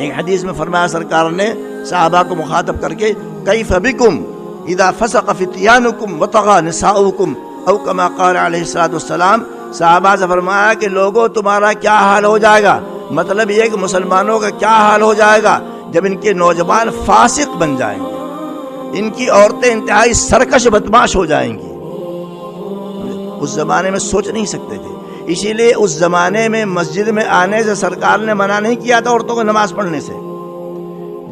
ایک حدیث میں فرمایا سرکار نے صحابہ کو مخاطب کر کے، کیف بکم اذا فسق فتیانکم وطغى نساؤکم، او کما قال علیہ الصلوۃ والسلام، صحابہ سے فرمایا کہ لوگوں تمہارا کیا حال ہو جائے گا، مطلب یہ کہ مسلمانوں کا کیا حال ہو جائے گا جب ان کے نوجوان فاسق بن جائیں گے، ان کی عورتیں انتہائی سرکش بدمعاش ہو جائیں گی۔ اس زمانے میں سوچ نہیں سکتے تھے، اسی لیے اس زمانے میں مسجد میں آنے سے سرکار نے منع نہیں کیا تھا عورتوں کو نماز پڑھنے سے،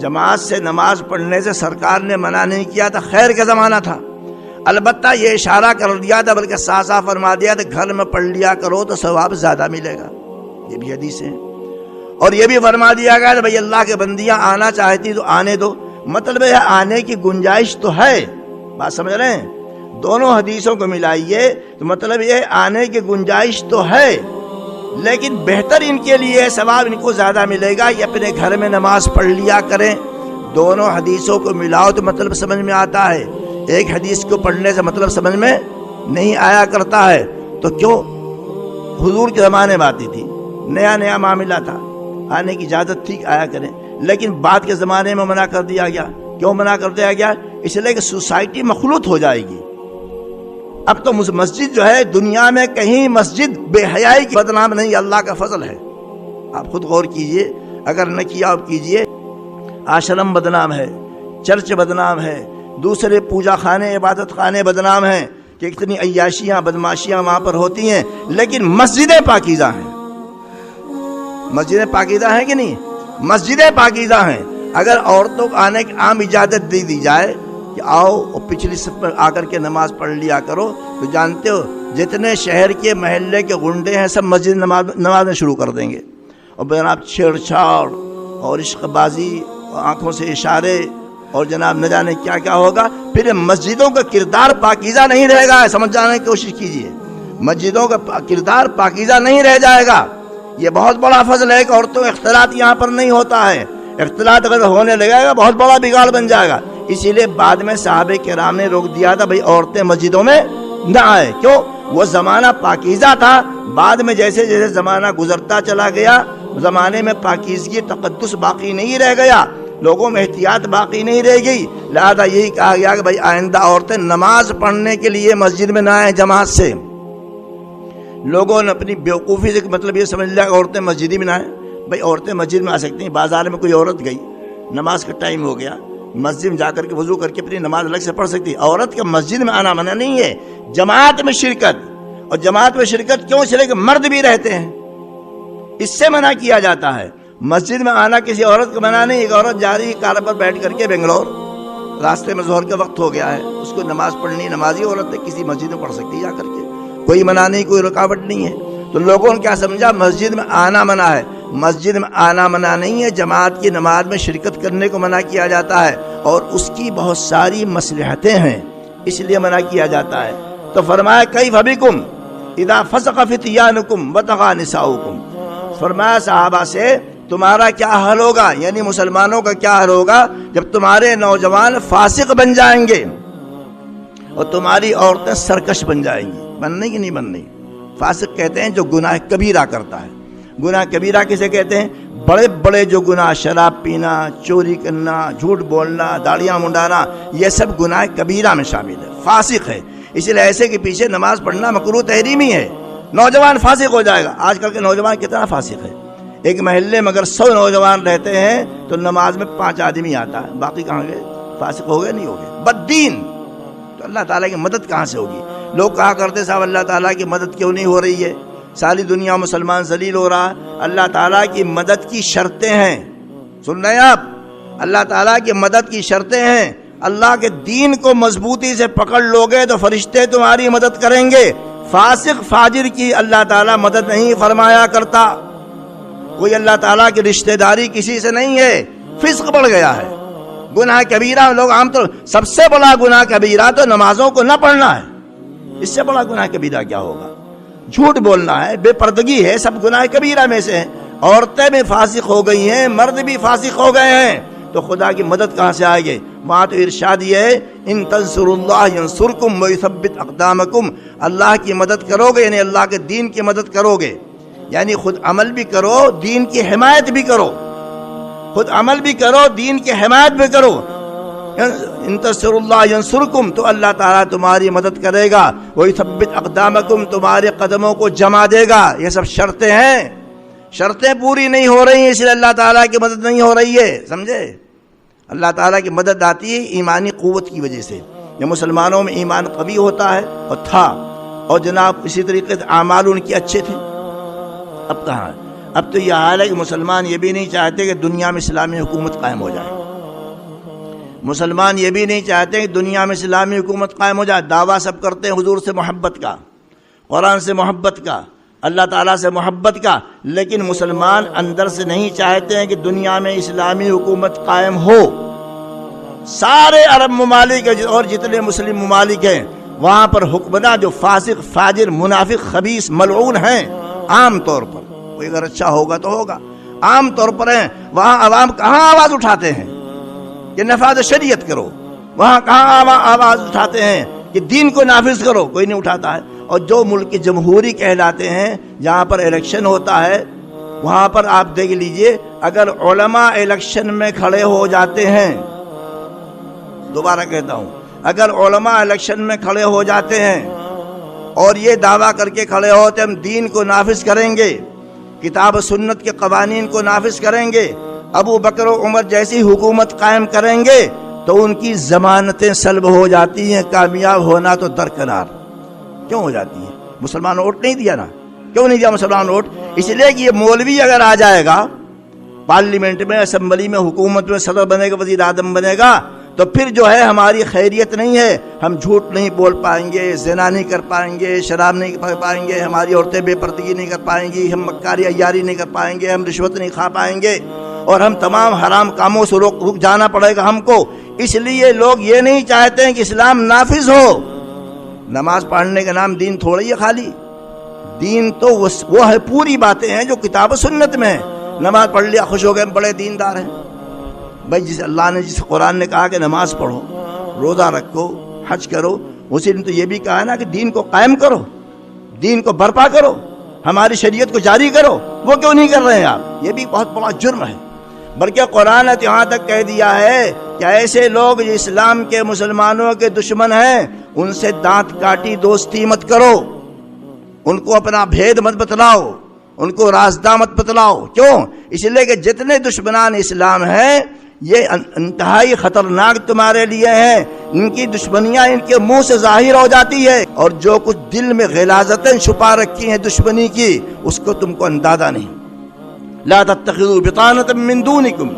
جماعت سے نماز پڑھنے سے سرکار نے منع نہیں کیا تھا، خیر کا زمانہ تھا۔ البتہ یہ اشارہ کر دیا تھا، بلکہ صاف صاف فرما دیا تھا گھر میں پڑھ لیا کرو تو ثواب زیادہ ملے گا، یہ بھی حدیث ہے۔ اور یہ بھی فرما دیا گیا کہ بھئی اللہ کے بندیاں آنا چاہتی تو آنے دو، مطلب ہے آنے کی گنجائش تو ہے، بات سمجھ رہے ہیں؟ دونوں حدیثوں کو ملائیے تو مطلب یہ آنے کی گنجائش تو ہے، لیکن بہتر ان کے لیے ثواب ان کو زیادہ ملے گا، یہ اپنے گھر میں نماز پڑھ لیا کریں۔ دونوں حدیثوں کو ملاؤ تو مطلب سمجھ میں آتا ہے، ایک حدیث کو پڑھنے سے مطلب سمجھ میں نہیں آیا کرتا ہے۔ تو کیوں؟ حضور کے زمانے میں آتی تھی، نیا نیا معاملہ تھا، آنے کی اجازت تھی آیا کریں، لیکن بعد کے زمانے میں منع کر دیا گیا۔ کیوں منع کر دیا گیا؟ اس لیے کہ سوسائٹی مخلوط ہو جائے گی۔ اب تو مسجد جو ہے دنیا میں کہیں مسجد بے حیائی کی بدنام نہیں، اللہ کا فضل ہے۔ آپ خود غور کیجئے، اگر نہ کیا آپ کیجئے، آشرم بدنام ہے، چرچ بدنام ہے، دوسرے پوجا خانے عبادت خانے بدنام ہیں کہ اتنی عیاشیاں بدماشیاں وہاں پر ہوتی ہیں، لیکن مسجدیں پاکیزہ ہیں۔ مسجدیں پاکیزہ ہیں کہ نہیں؟ مسجدیں پاکیزہ ہیں۔ اگر عورتوں کو آنے کی عام اجازت دے دی جائے کہ آؤ اور پچھلی صف میں آ کر کے نماز پڑھ لیا کرو، تو جانتے ہو جتنے شہر کے محلے کے غنڈے ہیں سب مسجد نمازیں شروع کر دیں گے، اور جناب چھیڑ چھاڑ اور عشق بازی اور آنکھوں سے اشارے اور جناب نہ جانے کیا کیا ہوگا۔ پھر مسجدوں کا کردار پاکیزہ نہیں رہے گا، سمجھ جانے کی کوشش کیجئے، مسجدوں کا کردار پاکیزہ نہیں رہ جائے گا۔ یہ بہت بڑا فضل ہے کہ عورتوں اختلاط یہاں پر نہیں ہوتا ہے، اختلاط اگر ہونے لگے گا بہت بڑا بگاڑ بن جائے گا۔ اسی لیے بعد میں صحابہ کرام نے روک دیا تھا بھئی عورتیں مسجدوں میں نہ آئے، کیوں؟ وہ زمانہ پاکیزہ تھا، بعد میں جیسے جیسے زمانہ گزرتا چلا گیا زمانے میں پاکیزگی تقدس باقی نہیں رہ گیا، لوگوں میں احتیاط باقی نہیں رہ گئی، لہذا یہی کہا گیا کہ بھئی آئندہ عورتیں نماز پڑھنے کے لیے مسجد میں نہ آئیں جماعت سے۔ لوگوں نے اپنی بیوقوفی سے مطلب یہ سمجھ لیا کہ عورتیں مسجد میں نہ آئیں۔ بھئی عورتیں مسجد میں آ سکتی ہیں، بازار میں کوئی عورت گئی، نماز کا ٹائم ہو گیا، مسجد میں جا کر کے وضو کر کے اپنی نماز الگ سے پڑھ سکتی ہے۔ عورت کا مسجد میں آنا منع نہیں ہے، جماعت میں شرکت، اور جماعت میں شرکت کیوں؟ اس لیے کہ مرد بھی رہتے ہیں، اس سے منع کیا جاتا ہے۔ مسجد میں آنا کسی عورت کو منع نہیں۔ ایک عورت جا رہی ہے کار پر بیٹھ کر کے بنگلور، راستے میں ظہر کا وقت ہو گیا ہے، اس کو نماز پڑھنی، نمازی عورت ہے، کسی مسجد میں پڑھ سکتی ہے جا کر کے، کوئی منع نہیں، کوئی رکاوٹ نہیں ہے۔ تو لوگوں نے کیا سمجھا مسجد میں آنا منع ہے، مسجد میں آنا منع نہیں ہے، جماعت کی نماز میں شرکت کرنے کو منع کیا جاتا ہے، اور اس کی بہت ساری مصلحتیں ہیں، اس لیے منع کیا جاتا ہے۔ تو فرمایا کیف بکم اذا فسق فتیانکم وطغى نساؤکم، فرمایا صحابہ سے تمہارا کیا حال ہوگا، یعنی مسلمانوں کا کیا حال ہوگا جب تمہارے نوجوان فاسق بن جائیں گے اور تمہاری عورتیں سرکش بن جائیں گی۔ بننے کی نہیں بننے، فاسق کہتے ہیں جو گناہ کبیرہ کرتا ہے۔ گناہ کبیرہ کسے کہتے ہیں؟ بڑے بڑے جو گناہ، شراب پینا، چوری کرنا، جھوٹ بولنا، داڑیاں منڈانا، یہ سب گناہ کبیرہ میں شامل ہے، فاسق ہے۔ اس لیے ایسے کے پیچھے نماز پڑھنا مکروہ تحریمی ہے۔ نوجوان فاسق ہو جائے گا۔ آج کل کے نوجوان کتنا فاسق ہے، ایک محلے میں اگر 100 نوجوان رہتے ہیں تو نماز میں 5 آدمی آتا ہے، باقی کہاں گئے؟ فاسق ہو گئے نہیں ہو گئے، بددین۔ تو اللہ تعالیٰ کی مدد کہاں سے ہوگی؟ لوگ کہا کرتے صاحب اللہ تعالیٰ کی مدد کیوں نہیں ہو رہی ہے، ساری دنیا مسلمان ذلیل ہو رہا ہے۔ اللہ تعالیٰ کی مدد کی شرطیں ہیں، سن رہے ہیں آپ؟ اللہ تعالیٰ کی مدد کی شرطیں ہیں۔ اللہ کے دین کو مضبوطی سے پکڑ لوگے تو فرشتے تمہاری مدد کریں گے۔ فاسق فاجر کی اللہ تعالیٰ مدد نہیں فرمایا کرتا۔ کوئی اللہ تعالیٰ کی رشتہ داری کسی سے نہیں ہے، فسق بڑھ گیا ہے، گناہ کبیرہ۔ لوگ عام طور سب سے بڑا گناہ کبیرہ تو نمازوں کو نہ پڑھنا ہے، اس سے بڑا گناہ کبیرہ کیا ہوگا؟ جھوٹ بولنا ہے، بے پردگی ہے، سب گناہ کبیرہ میں سے ہیں۔ عورتیں بھی فاسق ہو گئی ہیں، مرد بھی فاسق ہو گئے ہیں، تو خدا کی مدد کہاں سے آئے گی؟ وہاں تو ارشاد یہ ہے ان تنصروا اللہ ینصرکم ویثبت اقدامکم، اللہ کی مدد کرو گے یعنی اللہ کے دین کی مدد کرو گے، یعنی خود عمل بھی کرو، دین کی حمایت بھی کرو۔ خود عمل بھی کرو، دین کی حمایت بھی کرو. ان تنصروا اللہ ینصرکم، تو اللہ تعالیٰ تمہاری مدد کرے گا. ویثبت اقدامکم، تمہارے قدموں کو جما دے گا. یہ سب شرطیں ہیں، شرطیں پوری نہیں ہو رہی ہیں، اس لیے اللہ تعالیٰ کی مدد نہیں ہو رہی ہے. سمجھے؟ اللہ تعالیٰ کی مدد آتی ہے ایمانی قوت کی وجہ سے. یہ مسلمانوں میں ایمان قوی ہوتا ہے اور تھا، اور جناب اسی طریقے سے اعمال ان کے اچھے تھے. اب کہاں ہے؟ اب تو یہ حال ہے کہ مسلمان یہ بھی نہیں چاہتے کہ دنیا میں اسلامی حکومت قائم ہو جائے. مسلمان یہ بھی نہیں چاہتے کہ دنیا میں اسلامی حکومت قائم ہو جائے. دعویٰ سب کرتے ہیں حضور سے محبت کا، قرآن سے محبت کا، اللہ تعالیٰ سے محبت کا، لیکن مسلمان اندر سے نہیں چاہتے ہیں کہ دنیا میں اسلامی حکومت قائم ہو. سارے عرب ممالک اور جتنے مسلم ممالک ہیں وہاں پر حکمراں جو فاسق، فاجر، منافق، خبیث، ملعون ہیں عام طور پر، کوئی اگر اچھا ہوگا تو ہوگا، عام طور پر ہیں. وہاں عوام کہاں آواز اٹھاتے ہیں کہ نفاذ شریعت کرو؟ وہاں کہاں آواز اٹھاتے ہیں کہ دین کو نافذ کرو؟ کوئی نہیں اٹھاتا ہے. اور جو ملک جمہوری کہلاتے ہیں، جہاں پر الیکشن ہوتا ہے، وہاں پر آپ دیکھ لیجئے اگر علماء الیکشن میں کھڑے ہو جاتے ہیں، دوبارہ کہتا ہوں، اگر علماء الیکشن میں کھڑے ہو جاتے ہیں اور یہ دعویٰ کر کے کھڑے ہوتے ہیں ہم دین کو نافذ کریں گے، کتاب و سنت کے قوانین کو نافذ کریں گے، ابو بکر و عمر جیسی حکومت قائم کریں گے، تو ان کی ضمانتیں سلب ہو جاتی ہیں. کامیاب ہونا تو درکنار. کیوں ہو جاتی ہیں؟ مسلمان ووٹ نہیں دیا نا. کیوں نہیں دیا مسلمان ووٹ؟ اس لیے کہ یہ مولوی اگر آ جائے گا پارلیمنٹ میں، اسمبلی میں، حکومت میں صدر بنے گا، وزیر اعظم بنے گا، تو پھر جو ہے ہماری خیریت نہیں ہے. ہم جھوٹ نہیں بول پائیں گے، زنا نہیں کر پائیں گے، شراب نہیں کر پائیں گے، ہماری عورتیں بے پردگی نہیں کر پائیں گی، ہم مکاری عیاری نہیں کر پائیں گے، ہم رشوت نہیں کھا پائیں گے، اور ہم تمام حرام کاموں سے رک جانا پڑے گا ہم کو. اس لیے لوگ یہ نہیں چاہتے ہیں کہ اسلام نافذ ہو. نماز پڑھنے کا نام دین تھوڑی ہے خالی. دین تو وہ ہے، پوری باتیں ہیں جو کتاب و سنت میں ہیں. نماز پڑھ لیا خوش ہو گئے ہم بڑے دیندار ہیں. بھائی جس اللہ نے، جس قرآن نے کہا کہ نماز پڑھو، روزہ رکھو، حج کرو، اسی نے تو یہ بھی کہا ہے نا کہ دین کو قائم کرو، دین کو برپا کرو، ہماری شریعت کو جاری کرو. وہ کیوں نہیں کر رہے ہیں آپ؟ یہ بھی بہت بڑا جرم ہے. بلکہ قرآن نے یہاں تک کہہ دیا ہے کہ ایسے لوگ جو اسلام کے، مسلمانوں کے دشمن ہیں، ان سے دانت کاٹی دوستی مت کرو، ان کو اپنا بھید مت بتلاؤ، ان کو رازداں مت بتلاؤ. کیوں؟ اس لیے کہ جتنے دشمنان اسلام ہیں یہ انتہائی خطرناک تمہارے لیے ہیں. ان کی دشمنیاں ان کے منہ سے ظاہر ہو جاتی ہے، اور جو کچھ دل میں غلاظتیں چھپا رکھی ہیں دشمنی کی، اس کو تم کو اندازہ نہیں. لا تتخذوا بطانة من دونکم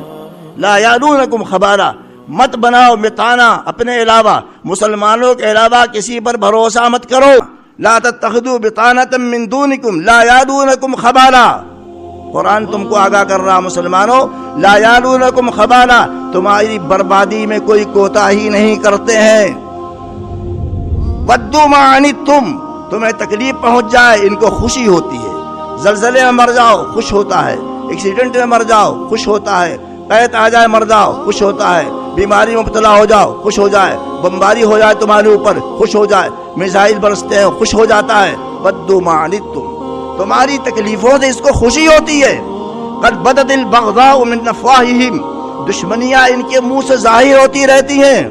لا یعلونکم خبالا، مت بناؤ بطانہ اپنے علاوہ، مسلمانوں کے علاوہ کسی پر بھروسہ مت کرو. لا تتخذوا بطانة من دونکم لا یعلونکم خبالا. قرآن تم کو آگاہ کر رہا مسلمانوں، لا یعلونکم خبالا، تمہاری بربادی میں کوئی کوتاہی نہیں کرتے ہیں. ودوا ما عنتم، تمہیں تکلیف پہنچ جائے ان کو خوشی ہوتی ہے. زلزلے میں مر جاؤ خوش ہوتا ہے، ایکسیڈنٹ میں مر جاؤ خوش ہوتا ہے، قحط آ جائے مر جاؤ خوش ہوتا ہے، بیماری میں مبتلا ہو جاؤ خوش ہو جائے، بمباری ہو جائے تمہارے اوپر خوش ہو جائے، میزائل برستے ہیں خوش ہو جاتا ہے. ودوا ما عنتم، تمہاری تکلیفوں سے اس کو خوشی ہوتی ہے. قد بدت البغضاء من افواہہم، دشمنیاں ان کے منہ سے ظاہر ہوتی رہتی ہیں.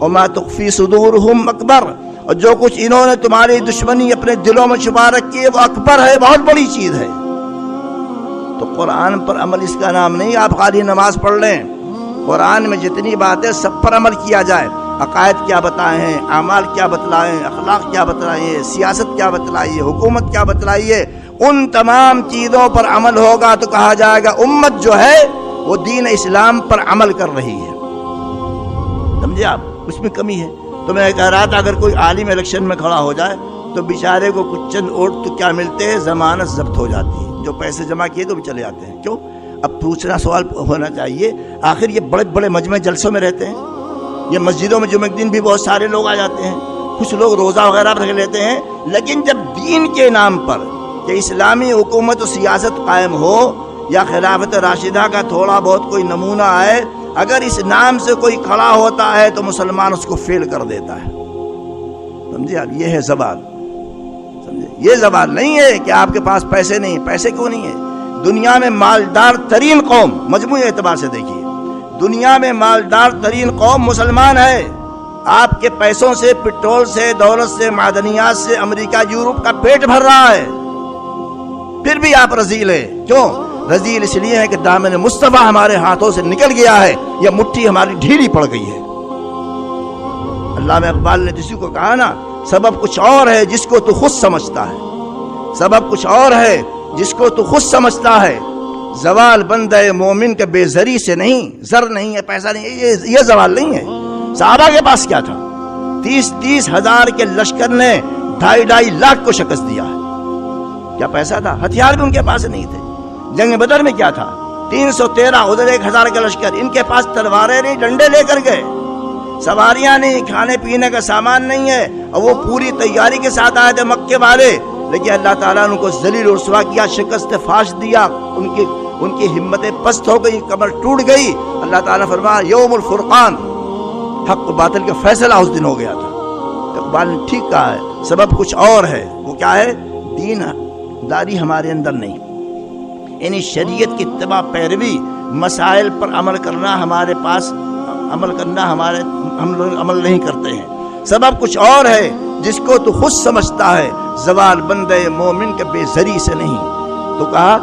وما تخفی صدورہم اکبر، اور جو کچھ انہوں نے تمہاری دشمنی اپنے دلوں میں چھپا رکھی ہے وہ اکبر ہے، بہت بڑی چیز ہے. تو قرآن پر عمل اس کا نام نہیں آپ خالی نماز پڑھ لیں. قرآن میں جتنی باتیں سب پر عمل کیا جائے. عقائد کیا بتائے ہیں، اعمال کیا بتلائے ہیں، اخلاق کیا بتلائیے، سیاست کیا بتلائیے، حکومت کیا بتلائیے، ان تمام چیزوں پر عمل ہوگا تو کہا جائے گا امت جو ہے وہ دین اسلام پر عمل کر رہی ہے. سمجھے آپ؟ اس میں کمی ہے. تو میں کہہ رہا تھا اگر کوئی عالم الیکشن میں کھڑا ہو جائے تو بیچارے کو کچھ چند ووٹ تو کیا ملتے ہیں، ضمانت ضبط ہو جاتی ہے. جو پیسے جمع کیے تو بھی چلے جاتے ہیں. کیوں؟ اب پوچھنا سوال ہونا چاہیے، آخر یہ بڑے بڑے مجمع جلسوں میں رہتے ہیں، یہ مسجدوں میں جمعہ کے دن بھی بہت سارے لوگ آ جاتے ہیں، کچھ لوگ روزہ وغیرہ رکھ لیتے ہیں، لیکن جب دین کے نام پر کہ اسلامی حکومت و سیاست قائم ہو یا خلافت راشدہ کا تھوڑا بہت کوئی نمونہ آئے، اگر اس نام سے کوئی کھڑا ہوتا ہے تو مسلمان اس کو فیل کر دیتا ہے. سمجھے آپ؟ یہ ہے زبان. سمجھے؟ یہ زبان نہیں ہے کہ آپ کے پاس پیسے نہیں. پیسے کیوں نہیں ہے؟ دنیا میں مالدار ترین قوم مجموعی اعتبار سے دیکھیے، دنیا میں مالدار ترین قوم مسلمان ہے۔ آپ کے پیسوں سے، پٹرول سے، دولت سے، معدنیات سے امریکہ یورپ کا پیٹ بھر رہا ہے، پھر بھی آپ رذیل ہیں۔ کیوں رذیل؟ اس لیے ہے کہ دامن مصطفیٰ ہمارے ہاتھوں سے نکل گیا ہے، یہ مٹھی ہماری ڈھیلی پڑ گئی ہے۔ علامہ اقبال نے کسی کو کہا نا، سبب کچھ اور ہے جس کو تو خود سمجھتا ہے، سبب کچھ اور ہے جس کو تو خود سمجھتا ہے، زوال بندہ مومن کے بے زری سے نہیں، زر نہیں ہے، پیسہ نہیں ہے، یہ زوال نہیں ہے۔ صحابہ کے پاس کیا تھا؟ 30 ہزار کے لشکر نے 2.5 لاکھ کو شکست دیا ہے۔ کیا پیسہ تھا؟ ہتھیار بھی ان کے پاس نہیں تھے۔ جنگ بدر میں کیا تھا؟ 313 ادھر 1000 کا لشکر، ان کے پاس تلواریں نہیں، ڈنڈے لے کر گئے، سواریاں نہیں، کھانے پینے کا سامان نہیں ہے، اور وہ پوری تیاری کے ساتھ آئے تھے مکے والے، لیکن اللہ تعالیٰ نے ان کو ذلیل و رسوا کیا، شکست فاش دیا، ان کی ہمتیں پست ہو گئی، کمر ٹوٹ گئی۔ اللہ تعالیٰ فرمایا یوم الفرقان، حق و باطل کا فیصلہ اس دن ہو گیا تھا۔ اقبال نے ٹھیک کہا ہے، سبب کچھ اور ہے۔ وہ کیا ہے؟ دین داری ہمارے اندر نہیں، یعنی شریعت کی اتباع پیروی، مسائل پر عمل کرنا ہمارے پاس، ہم لوگ عمل نہیں کرتے ہیں۔ سبب کچھ اور ہے جس کو تو خود سمجھتا ہے، زوال بندے مومن کے بے زری سے نہیں۔ تو کہا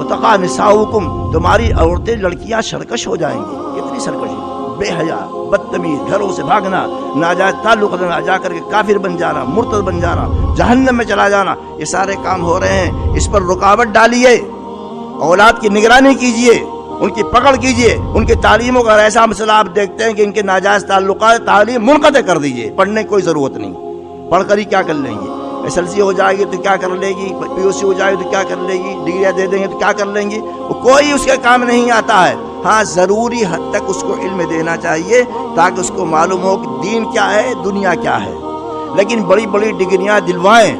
تقا نساؤکم، تمہاری عورتیں لڑکیاں سرکش ہو جائیں گی۔ کتنی سرکشی، بے حیا، بدتمیز، گھروں سے بھاگنا، ناجائز تعلق رکھنا، جا کر کے کافر بن جانا، مرتد بن جانا، جہنم میں چلا جانا، یہ سارے کام ہو رہے ہیں۔ اس پر رکاوٹ ڈالیے، اولاد کی نگرانی کیجئے، ان کی پکڑ کیجئے، ان کی تعلیموں کا ایسا مسئلہ آپ دیکھتے ہیں کہ ان کے ناجائز تعلقات، تعلیم منقطع کر دیجئے، پڑھنے کی کوئی ضرورت نہیں، پڑھ کر ہی کیا کر لیں گے؟ SLC ہو جائے گی تو کیا کر لے گی، PUC ہو جائے گی تو کیا کر لے گی، ڈگریاں دے دیں گے تو کیا کر لیں گی، کوئی اس کے کام نہیں آتا ہے۔ ہاں ضروری حد تک اس کو علم دینا چاہیے تاکہ اس کو معلوم ہو کہ دین کیا ہے، دنیا کیا ہے، لیکن بڑی بڑی ڈگریاں دلوائیں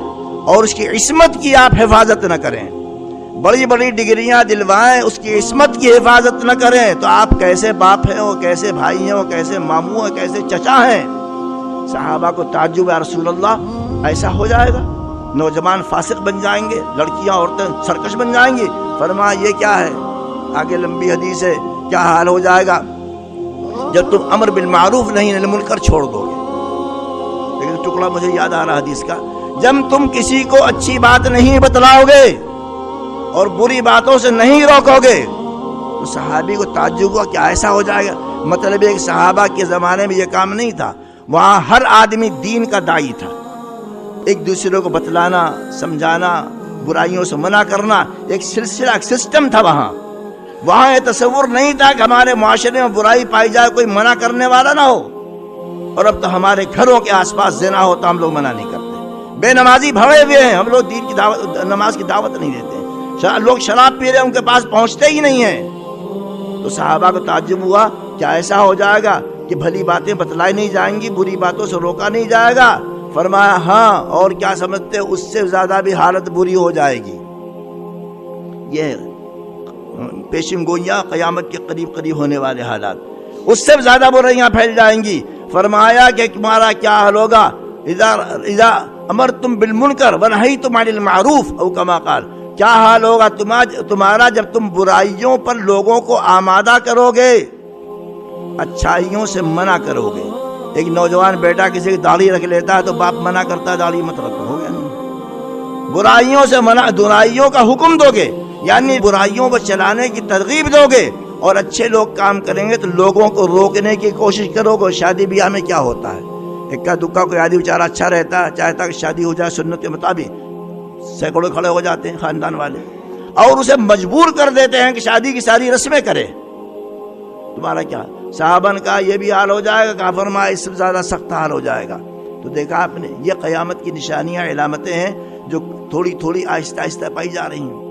اور اس کی عصمت کی آپ حفاظت نہ کریں، بڑی بڑی ڈگریاں دلوائیں، اس کی عصمت کی حفاظت نہ کریں، تو آپ کیسے باپ ہیں، وہ کیسے بھائی ہیں، وہ کیسے ماموں ہیں، کیسے چچا ہیں؟ صحابہ کو تعجب، یا رسول اللہ ایسا ہو جائے گا؟ نوجوان فاسق بن جائیں گے، لڑکیاں عورتیں سرکش بن جائیں گی؟ فرمایا یہ کیا ہے؟ آگے لمبی حدیث ہے، کیا حال ہو جائے گا جب تم امر بالمعروف نہیں نہی منکر چھوڑ دو گے۔ لیکن ٹکڑا مجھے یاد آ رہا حدیث کا، جب تم کسی کو اچھی بات نہیں بتلاؤ گے اور بری باتوں سے نہیں روکو گے، تو صحابی کو تعجب ہوا کہ ایسا ہو جائے گا۔ مطلب ایک صحابہ کے زمانے میں یہ کام نہیں تھا، وہاں ہر آدمی دین کا داعی تھا، ایک دوسرے کو بتلانا، سمجھانا، برائیوں سے منع کرنا، ایک سلسلہ، ایک سسٹم تھا وہاں یہ تصور نہیں تھا کہ ہمارے معاشرے میں برائی پائی جائے کوئی منع کرنے والا نہ ہو۔ اور اب تو ہمارے گھروں کے آس پاس زنا ہو تو ہم لوگ منع نہیں کرتے، بے نمازی بھرے ہوئے ہیں، ہم لوگ دین کی دعوت، نماز کی دعوت نہیں دیتے، لوگ شراب پی رہے ہیں، ان کے پاس پہنچتے ہی نہیں ہیں۔ تو صحابہ کو تعجب ہوا کیا ایسا ہو جائے گا کہ بھلی باتیں بتلائی نہیں جائیں گی، بری باتوں سے روکا نہیں جائے گا؟ فرمایا ہاں، اور کیا سمجھتے، اس سے زیادہ بھی حالت بری ہو جائے گی۔ یہ پیشن گوئیاں قیامت کے قریب قریب ہونے والے حالات، اس سے زیادہ برائیاں پھیل جائیں گی۔ فرمایا کہ تمہارا کیا حال ہوگا، اذا امرتم بالمنکر ونہیتم عن المعروف، او کما قال، کیا حال ہوگا تمہارا جب تم برائیوں پر لوگوں کو آمادہ کرو گے، اچھائیوں سے منع کرو گے۔ ایک نوجوان بیٹا کسی کی داڑھی رکھ لیتا ہے تو باپ منع کرتا ہے داڑھی مت رکھو، ہو گیا نہیں؟ برائیوں سے منع، برائیوں کا حکم دو گے، یعنی برائیوں کو چلانے کی ترغیب دو گے، اور اچھے لوگ کام کریں گے تو لوگوں کو روکنے کی کوشش کرو گے۔ شادی بیاہ میں کیا ہوتا ہے، اکا دکا کوئی آدمی بیچارہ اچھا رہتا ہے، چاہتا کہ شادی ہو جائے سنت کے مطابق، سینکڑوں کھڑے ہو جاتے ہیں خاندان والے اور اسے مجبور کر دیتے ہیں کہ شادی کی ساری رسمیں کرے۔ تمہارا کیا؟ صحابہ نے کہا یہ بھی حال ہو جائے گا، کہا فرمایا اس سے زیادہ سخت حال ہو جائے گا۔ تو دیکھا آپ نے، یہ قیامت کی نشانیاں، علامتیں ہیں جو تھوڑی تھوڑی آہستہ آہستہ پائی جا رہی ہیں۔